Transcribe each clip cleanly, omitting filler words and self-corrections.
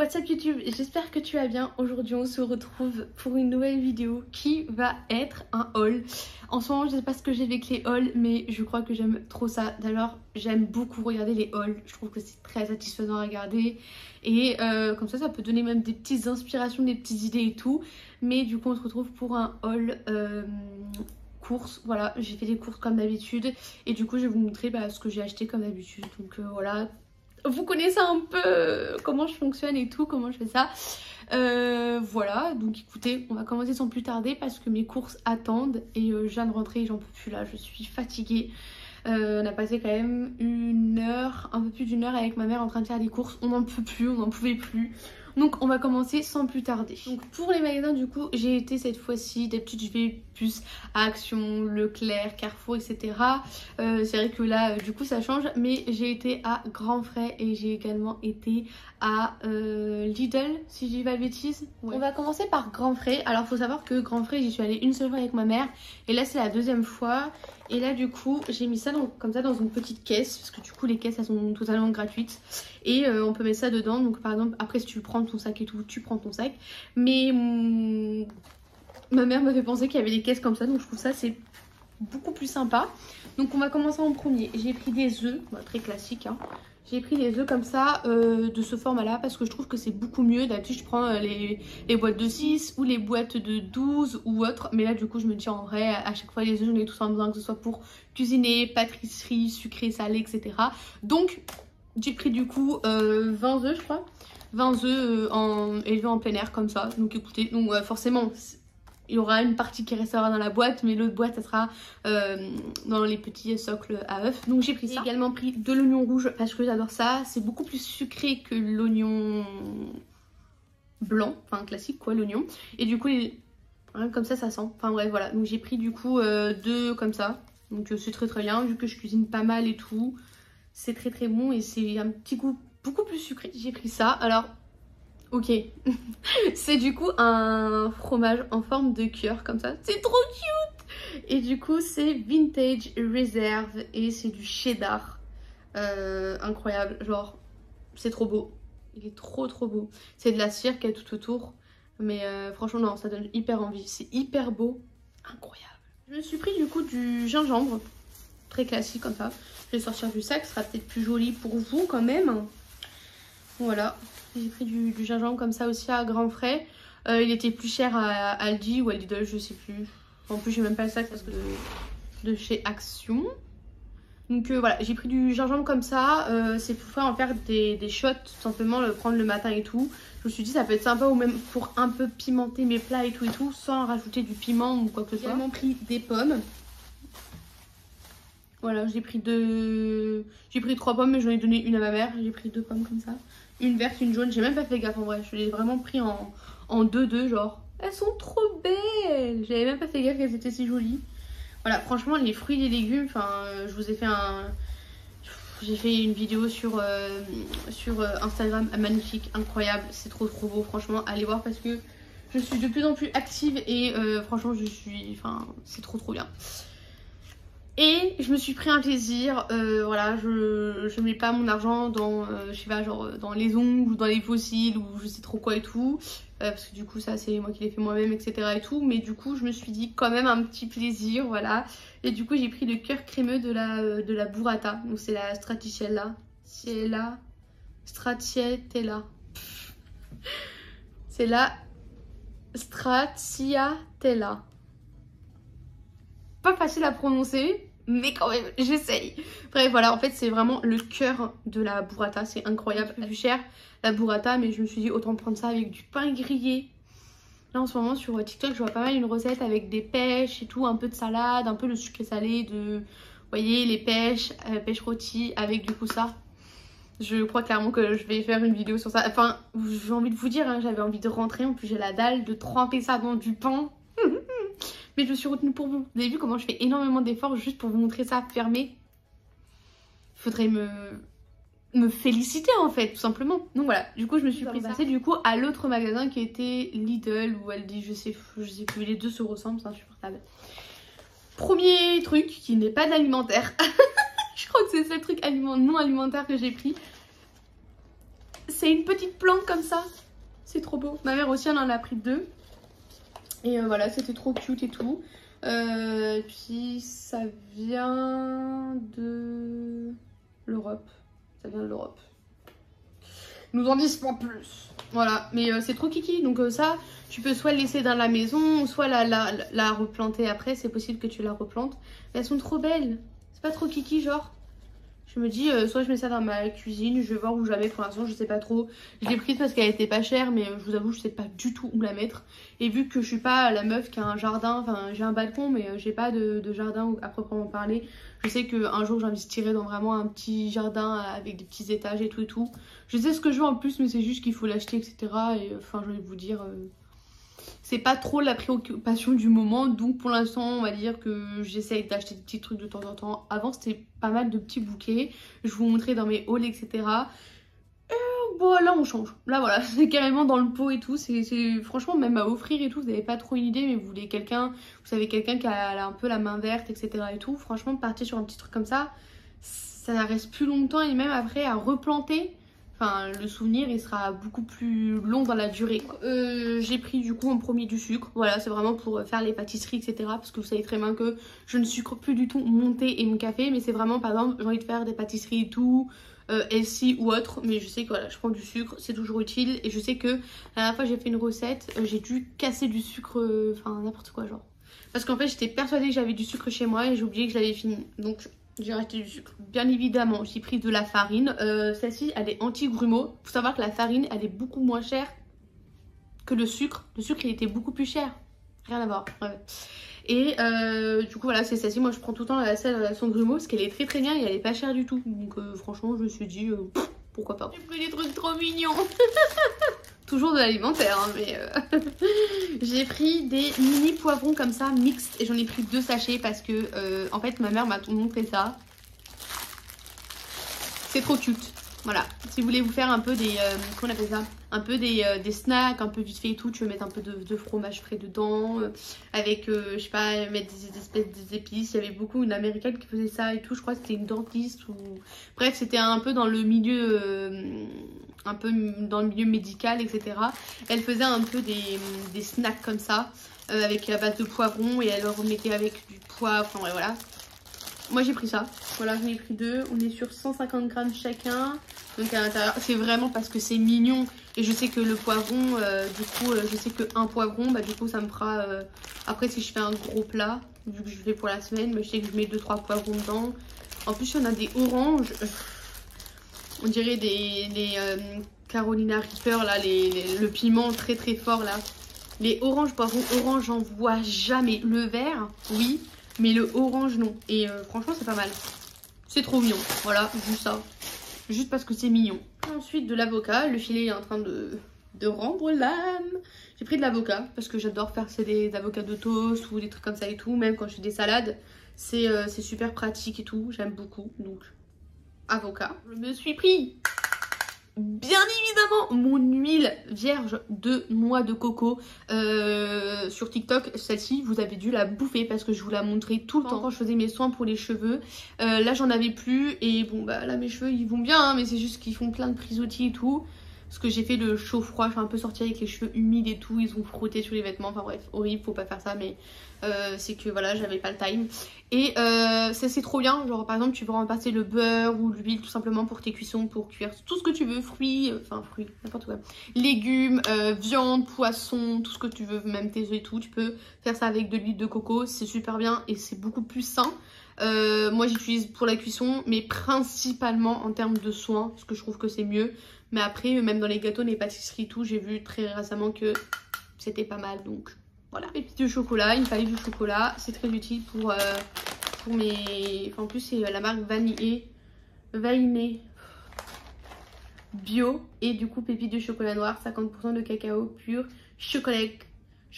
What's up YouTube, j'espère que tu vas bien. Aujourd'hui on se retrouve pour une nouvelle vidéo qui va être un haul. En ce moment je sais pas ce que j'ai avec les hauls, mais je crois que j'aime trop ça. D'ailleurs j'aime beaucoup regarder les hauls, je trouve que c'est très satisfaisant à regarder. Et comme ça peut donner même des petites inspirations, des petites idées et tout. Mais du coup on se retrouve pour un haul courses. Voilà, j'ai fait des courses comme d'habitude. Et du coup je vais vous montrer ce que j'ai acheté comme d'habitude. Donc voilà. Vous connaissez un peu comment je fonctionne et tout, comment je fais ça. Voilà, donc écoutez, on va commencer sans plus tarder parce que mes courses attendent et je viens de rentrer et j'en peux plus là, je suis fatiguée. On a passé quand même une heure, un peu plus d'une heure avec ma mère en train de faire des courses. On n'en peut plus, on n'en pouvait plus. Donc on va commencer sans plus tarder. Donc pour les magasins du coup j'ai été cette fois-ci, d'habitude je vais plus à Action, Leclerc, Carrefour etc. C'est vrai que là du coup ça change, mais j'ai été à Grand Frais et j'ai également été à Lidl si je dis pas de bêtises. Ouais. On va commencer par Grand Frais. Alors faut savoir que Grand Frais j'y suis allée une seule fois avec ma mère et là c'est la deuxième fois. Et là du coup j'ai mis ça comme ça dans une petite caisse parce que du coup les caisses elles sont totalement gratuites et on peut mettre ça dedans. Donc par exemple après si tu prends ton sac et tout tu prends ton sac, mais ma mère me fait penser qu'il y avait des caisses comme ça, donc je trouve ça c'est beaucoup plus sympa. Donc on va commencer en premier. J'ai pris des œufs, très classique hein. J'ai pris des œufs comme ça de ce format là parce que je trouve que c'est beaucoup mieux. D'habitude je prends les boîtes de 6 ou les boîtes de 12 ou autre. Mais là du coup je me dis en vrai à chaque fois les œufs j'en ai tous en besoin, que ce soit pour cuisiner, pâtisserie, sucré, salé etc. Donc j'ai pris du coup 20 œufs je crois. 20 œufs élevés en plein air comme ça. Donc écoutez, donc forcément il y aura une partie qui restera dans la boîte, mais l'autre boîte ça sera dans les petits socles à œufs. Donc j'ai pris ça. J'ai également pris de l'oignon rouge parce que j'adore ça. C'est beaucoup plus sucré que l'oignon blanc, enfin classique quoi, l'oignon. Et du coup comme ça sent. Enfin bref voilà. Donc j'ai pris du coup deux comme ça. Donc c'est très très bien vu que je cuisine pas mal et tout. C'est très très bon et c'est un petit goût beaucoup plus sucré. J'ai pris ça. Alors ok, c'est du coup un fromage en forme de cœur comme ça, c'est trop cute. Et du coup c'est Vintage Reserve et c'est du cheddar, incroyable, genre c'est trop beau, il est trop beau. C'est de la cire qui est tout autour, mais franchement non, ça donne hyper envie, c'est hyper beau, incroyable. Je me suis pris du coup du gingembre, très classique comme ça, je vais sortir du sac, ce sera peut-être plus joli pour vous quand même. Voilà. J'ai pris du gingembre comme ça aussi à Grand Frais. Il était plus cher à Aldi ou à Lidl, je sais plus. En plus, j'ai même pas le sac parce que de chez Action. Donc voilà, j'ai pris du gingembre comme ça. C'est pour en faire des shots, tout simplement, le prendre le matin et tout. Je me suis dit, ça peut être sympa ou même pour un peu pimenter mes plats et tout, sans rajouter du piment ou quoi que ce soit. J'ai également pris des pommes. Voilà, j'ai pris 3 pommes, mais j'en ai donné une à ma mère. J'ai pris 2 pommes comme ça. Une verte, une jaune. J'ai même pas fait gaffe en vrai. Je l'ai vraiment pris en 2-2 genre. Elles sont trop belles. J'avais même pas fait gaffe qu'elles étaient si jolies. Voilà, franchement les fruits et les légumes, je vous ai fait j'ai fait une vidéo sur Instagram magnifique, incroyable. C'est trop beau, franchement. Allez voir parce que je suis de plus en plus active et franchement c'est trop bien. Et je me suis pris un plaisir, voilà, je mets pas mon argent dans, je sais pas, genre dans les ongles ou dans les fossiles ou je sais trop quoi et tout. Parce que du coup ça c'est moi qui l'ai fait moi-même etc et tout. Mais du coup je me suis dit quand même un petit plaisir, voilà. Et du coup j'ai pris le cœur crémeux de la burrata. Donc c'est la stracciatella. C'est la stracciatella. C'est la stracciatella. Pas facile à prononcer, mais quand même j'essaye. Bref voilà, en fait c'est vraiment le cœur de la burrata, c'est incroyable. C'est plus cher la burrata, mais je me suis dit autant prendre ça avec du pain grillé. Là en ce moment sur TikTok je vois pas mal une recette avec des pêches et tout, un peu de salade, un peu le sucré salé de, vous voyez, les pêches, pêches rôties avec du coup ça. Je crois clairement que je vais faire une vidéo sur ça. Enfin j'ai envie de vous dire, hein, j'avais envie de rentrer, en plus j'ai la dalle de tremper ça dans du pain. Mais je me suis retenue pour vous. Vous avez vu comment je fais énormément d'efforts juste pour vous montrer ça fermé. Il faudrait me féliciter en fait, tout simplement. Donc voilà, du coup je me suis pris ça. C'est du coup à l'autre magasin qui était Lidl ou Aldi, je sais plus, les deux se ressemblent, c'est insupportable. Premier truc qui n'est pas de l'alimentaire. Je crois que c'est le seul truc non alimentaire que j'ai pris. c'est une petite plante comme ça. C'est trop beau. Ma mère aussi, elle en a pris 2. Et voilà, c'était trop cute et tout. Puis ça vient de l'Europe. Ça vient de l'Europe. Nous en disent pas plus. Voilà, mais c'est trop kiki. Donc ça, tu peux soit le laisser dans la maison, soit la replanter après. C'est possible que tu la replantes. Mais elles sont trop belles. C'est pas trop kiki, genre. Je me dis, soit je mets ça dans ma cuisine, je vais voir où jamais pour l'instant, je sais pas trop. Je l'ai prise parce qu'elle était pas chère, mais je vous avoue, je sais pas du tout où la mettre. Et vu que je suis pas la meuf qui a un jardin, enfin j'ai un balcon, mais j'ai pas de jardin à proprement parler. Je sais qu'un jour j'investirai dans vraiment un petit jardin avec des petits étages et tout et tout. Je sais ce que je veux en plus, mais c'est juste qu'il faut l'acheter, etc. Et enfin, je vais vous dire... c'est pas trop la préoccupation du moment, donc pour l'instant on va dire que j'essaye d'acheter des petits trucs de temps en temps. Avant c'était pas mal de petits bouquets, je vous montrais dans mes hauls, etc. Bon là on change, là voilà, c'est carrément dans le pot et tout, c'est franchement même à offrir et tout, vous n'avez pas trop une idée, mais vous voulez quelqu'un, vous savez quelqu'un qui a un peu la main verte, etc. et tout, franchement partir sur un petit truc comme ça reste plus longtemps et même après à replanter. Enfin, le souvenir, il sera beaucoup plus long dans la durée. J'ai pris du coup en premier du sucre. Voilà, c'est vraiment pour faire les pâtisseries, etc. Parce que vous savez très bien que je ne sucre plus du tout mon thé et mon café. Mais c'est vraiment, par exemple, j'ai envie de faire des pâtisseries et tout, healthy ou autre. Mais je sais que voilà, je prends du sucre, c'est toujours utile. Et je sais que la dernière fois j'ai fait une recette, j'ai dû casser du sucre, enfin n'importe quoi genre. Parce qu'en fait, j'étais persuadée que j'avais du sucre chez moi et j'ai oublié que je l'avais fini. Donc... j'ai racheté du sucre. Bien évidemment, j'ai pris de la farine. Celle-ci, elle est anti-grumeaux. Faut savoir que la farine, elle est beaucoup moins chère que le sucre. Le sucre, il était beaucoup plus cher. Rien à voir. Ouais. Et du coup, voilà, c'est celle-ci. Moi, je prends tout le temps celle sans grumeaux parce qu'elle est très très bien et elle est pas chère du tout. Donc, franchement, je me suis dit, pourquoi pas. J'ai pris des trucs trop mignons. Toujours de l'alimentaire, hein, mais j'ai pris des mini poivrons comme ça, mixtes. Et j'en ai pris 2 sachets parce que, en fait, ma mère m'a montré ça. C'est trop cute. Voilà, si vous voulez vous faire un peu des, comment on appelle ça, un peu des snacks, un peu vite fait et tout, tu veux mettre un peu de fromage frais dedans, avec, je sais pas, mettre des espèces d'épices. Il y avait beaucoup une américaine qui faisait ça et tout, je crois que c'était une dentiste ou... Bref, c'était un peu dans le milieu, médical, etc. Elle faisait un peu des snacks comme ça, avec la base de poivron et elle leur remettait avec du poivre, enfin ouais, voilà. Moi j'ai pris ça, voilà j'en ai pris 2, on est sur 150 grammes chacun. Donc à l'intérieur, c'est vraiment parce que c'est mignon. Et je sais que le poivron, du coup, je sais qu'un poivron, bah du coup ça me fera... après si je fais un gros plat, vu que je fais pour la semaine, mais je sais que je mets 2-3 poivrons dedans. En plus il y en a des oranges, on dirait des Carolina Reaper là, le piment très très fort là. Les oranges, poivrons orange, j'en vois jamais. Le vert, oui. Mais le orange non. Et franchement c'est pas mal. C'est trop mignon. Voilà, juste ça. Juste parce que c'est mignon. Ensuite de l'avocat. Le filet est en train de rendre l'âme. J'ai pris de l'avocat parce que j'adore faire des avocats de toast ou des trucs comme ça et tout. Même quand je fais des salades. C'est super pratique et tout. J'aime beaucoup. Donc avocat. Je me suis pris... bien évidemment mon huile vierge de noix de coco sur TikTok. Celle-ci vous avez dû la bouffer parce que je vous la montrais tout le temps quand je faisais mes soins pour les cheveux. Là j'en avais plus et bon bah là mes cheveux ils vont bien hein, mais c'est juste qu'ils font plein de frisottis et tout. Parce que j'ai fait le chaud froid, je suis un peu sortie avec les cheveux humides et tout, ils ont frotté sur les vêtements, enfin bref, horrible, faut pas faire ça, mais c'est que voilà, j'avais pas le time. Et ça c'est trop bien, genre par exemple tu veux remplacer le beurre ou l'huile tout simplement pour tes cuissons, pour cuire tout ce que tu veux, fruits, n'importe quoi, légumes, viande, poisson, tout ce que tu veux, même tes œufs et tout, tu peux faire ça avec de l'huile de coco, c'est super bien et c'est beaucoup plus sain. Moi j'utilise pour la cuisson, mais principalement en termes de soins, parce que je trouve que c'est mieux. Mais après, même dans les gâteaux, les pâtisseries, tout, j'ai vu très récemment que c'était pas mal. Donc voilà. Et puis du chocolat, il me fallait du chocolat. C'est très utile pour mes... Enfin, en plus, c'est la marque Vanier bio. Et du coup, pépites de chocolat noir, 50% de cacao pur. Chocolate.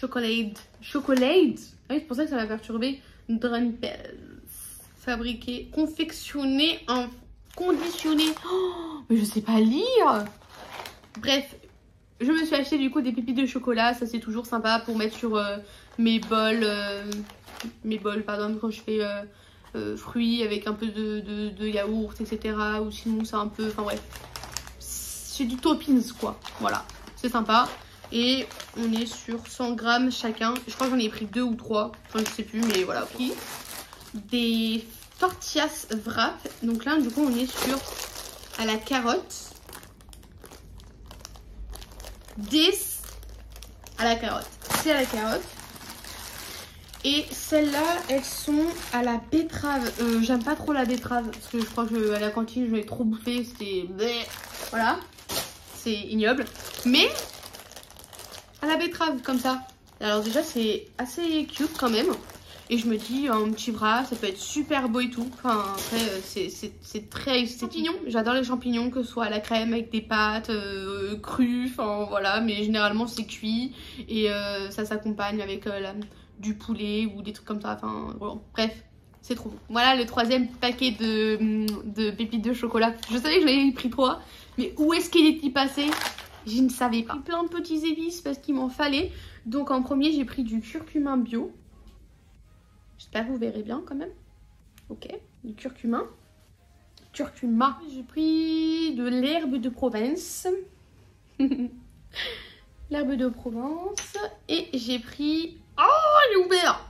Ah oui, c'est pour ça que ça m'a perturbé. Drunpels. Fabriqué, confectionné en... conditionné. Oh, mais je sais pas lire. Bref, je me suis acheté du coup des pépites de chocolat. Ça c'est toujours sympa pour mettre sur mes bols pardon, quand je fais fruits avec un peu de yaourt, etc. Ou sinon c'est un peu, enfin bref, c'est du toppings quoi. Voilà, c'est sympa. Et on est sur 100 grammes chacun. Je crois que j'en ai pris 2 ou 3. Enfin, je sais plus, mais voilà. Pris des tortillas wrap. Donc là, du coup, on est sur à la carotte. 10 à la carotte. C'est à la carotte. Et celles-là, elles sont à la betterave. J'aime pas trop la betterave parce que je crois que à la cantine, je l'ai trop bouffé. C'était... Voilà. C'est ignoble. Mais à la betterave, comme ça. Alors déjà, c'est assez cute quand même. Et je me dis, un petit bras, ça peut être super beau et tout. Enfin, après, c'est très mignon. J'adore les champignons, que ce soit à la crème, avec des pâtes crues. Enfin, voilà. Mais généralement, c'est cuit. Et ça s'accompagne avec du poulet ou des trucs comme ça. Enfin, bon, bref, c'est trop bon. Voilà le 3e paquet de pépites de chocolat. Je savais que j'en avais pris 3. Mais où est-ce qu'il est passé? Je ne savais pas. J'ai pris plein de petits épices parce qu'il m'en fallait. Donc en premier, j'ai pris du curcumin bio. J'espère que vous verrez bien quand même. Ok, du curcuma. Curcuma. J'ai pris de l'herbe de Provence. L'herbe de Provence. Et j'ai pris... Oh, j'ai ouvert.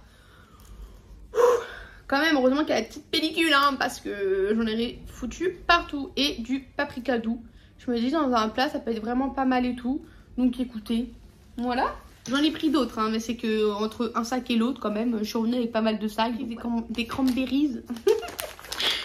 Quand même, heureusement qu'il y a la petite pellicule, hein, parce que j'en ai foutu partout. Et du paprika doux. Je me dis, dans un plat, ça peut être vraiment pas mal et tout. Donc écoutez, voilà. J'en ai pris d'autres, hein, mais c'est que entre un sac et l'autre, quand même, je suis revenue avec pas mal de sacs. Des cranberries.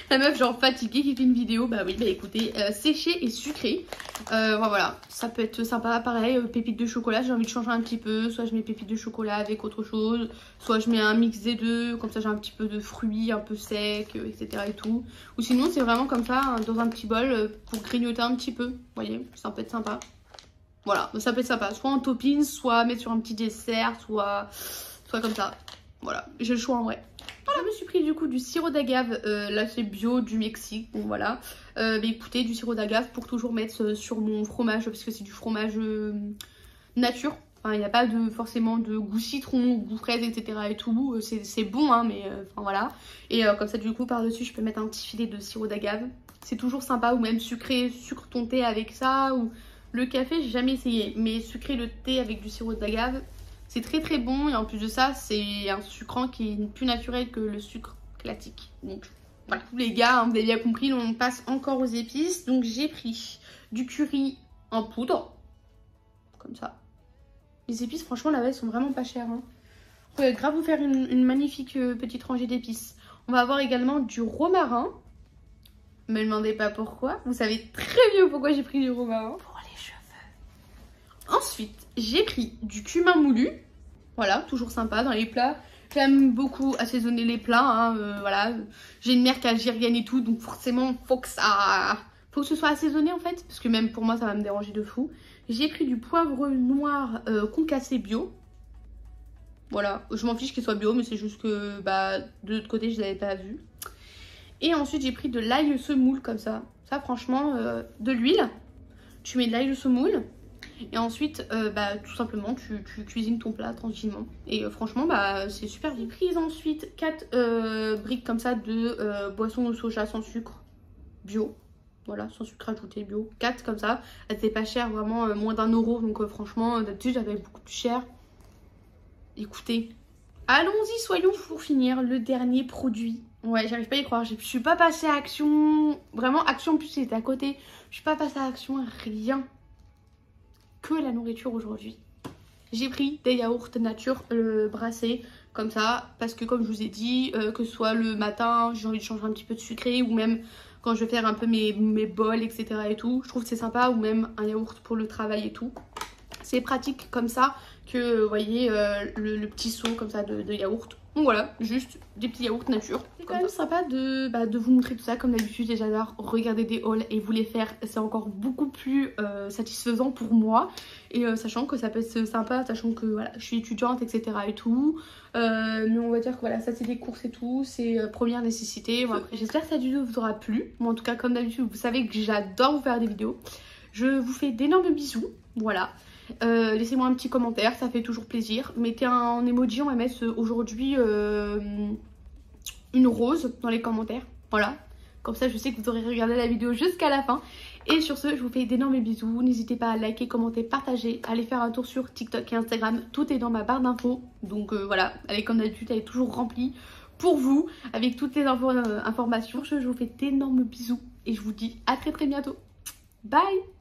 La meuf, genre fatiguée, qui fait une vidéo. Bah oui, bah écoutez, séché et sucré. Voilà, ça peut être sympa. Pareil, pépites de chocolat, j'ai envie de changer un petit peu. Soit je mets pépites de chocolat avec autre chose. Soit je mets un mix des deux. Comme ça, j'ai un petit peu de fruits, un peu secs, etc. et tout. Ou sinon, c'est vraiment comme ça, hein, dans un petit bol, pour grignoter un petit peu. Vous voyez, ça peut être sympa. Voilà, ça peut être sympa. Soit en toppings, soit mettre sur un petit dessert, soit comme ça. Voilà, j'ai le choix en vrai. Voilà. Je me suis pris du coup du sirop d'agave. Là, c'est bio du Mexique. Donc voilà. Mais écoutez, du sirop d'agave pour toujours mettre sur mon fromage. Parce que c'est du fromage nature. Enfin, il n'y a pas forcément de goût citron, goût fraise, etc. et tout. C'est bon, hein, mais enfin voilà. Et comme ça, du coup, par-dessus, je peux mettre un petit filet de sirop d'agave. C'est toujours sympa. Ou même sucré, sucre ton thé avec ça. Ou le café, j'ai jamais essayé. Mais sucrer le thé avec du sirop d'agave, c'est très très bon. Et en plus de ça, c'est un sucrant qui est plus naturel que le sucre classique. Donc voilà, les gars, hein, vous avez bien compris, on passe encore aux épices. Donc j'ai pris du curry en poudre. Comme ça. Les épices, franchement, là-bas, elles sont vraiment pas chères. Hein. On va grave vous faire une magnifique petite rangée d'épices. On va avoir également du romarin. Me demandez pas pourquoi. Vous savez très bien pourquoi j'ai pris du romarin. Pour les cheveux. Ensuite, j'ai pris du cumin moulu. Voilà, toujours sympa dans les plats. J'aime beaucoup assaisonner les plats. Hein, voilà. J'ai une mère qui est algérienne et tout. Donc forcément, faut que ce soit assaisonné en fait. Parce que même pour moi, ça va me déranger de fou. J'ai pris du poivre noir concassé bio. Voilà, je m'en fiche qu'il soit bio, mais c'est juste que bah, de l'autre côté, je ne l'avais pas vu. Et ensuite, j'ai pris de l'ail semoule comme ça. Ça, franchement, de l'huile. Tu mets de l'ail semoule. Et ensuite, bah, tout simplement, tu cuisines ton plat tranquillement. Et franchement, bah, c'est super bien. J'ai pris ensuite 4 briques comme ça de boisson au soja sans sucre bio. Voilà, sans sucre ajouté bio. 4 comme ça. Elles étaient pas chères, vraiment moins d'1 euro. Donc franchement, d'habitude, j'avais beaucoup plus cher. Écoutez, allons-y, soyons pour finir. Le dernier produit. Ouais, j'arrive pas à y croire. Je suis pas passée à Action. Vraiment, Action en plus, c'était à côté. Je suis pas passée à Action, rien. Que la nourriture aujourd'hui. J'ai pris des yaourts nature brassés comme ça. Parce que comme je vous ai dit, que ce soit le matin, j'ai envie de changer un petit peu de sucré. Ou même quand je vais faire un peu mes bols, etc. et tout. Je trouve que c'est sympa. Ou même un yaourt pour le travail et tout. C'est pratique comme ça que vous voyez le petit seau comme ça de yaourt. Donc voilà, juste des petits yaourts nature. C'est quand même sympa de vous montrer tout ça. Comme d'habitude, j'adore regarder des hauls et vous les faire. C'est encore beaucoup plus satisfaisant pour moi. Et sachant que ça peut être sympa, sachant que voilà, je suis étudiante, etc. et tout. Mais on va dire que voilà, ça c'est des courses et tout. C'est première nécessité. Bon, après, j'espère que cette vidéo vous aura plu. Moi en tout cas, comme d'habitude, vous savez que j'adore vous faire des vidéos. Je vous fais d'énormes bisous. Voilà. Laissez-moi un petit commentaire, ça fait toujours plaisir. Mettez un emoji, on va mettre aujourd'hui une rose dans les commentaires. Voilà, comme ça je sais que vous aurez regardé la vidéo jusqu'à la fin. Et sur ce, je vous fais d'énormes bisous. N'hésitez pas à liker, commenter, partager, aller faire un tour sur TikTok et Instagram. Tout est dans ma barre d'infos. Donc voilà, elle est comme d'habitude, elle est toujours remplie pour vous avec toutes les informations. Sur ce, je vous fais d'énormes bisous et je vous dis à très bientôt. Bye!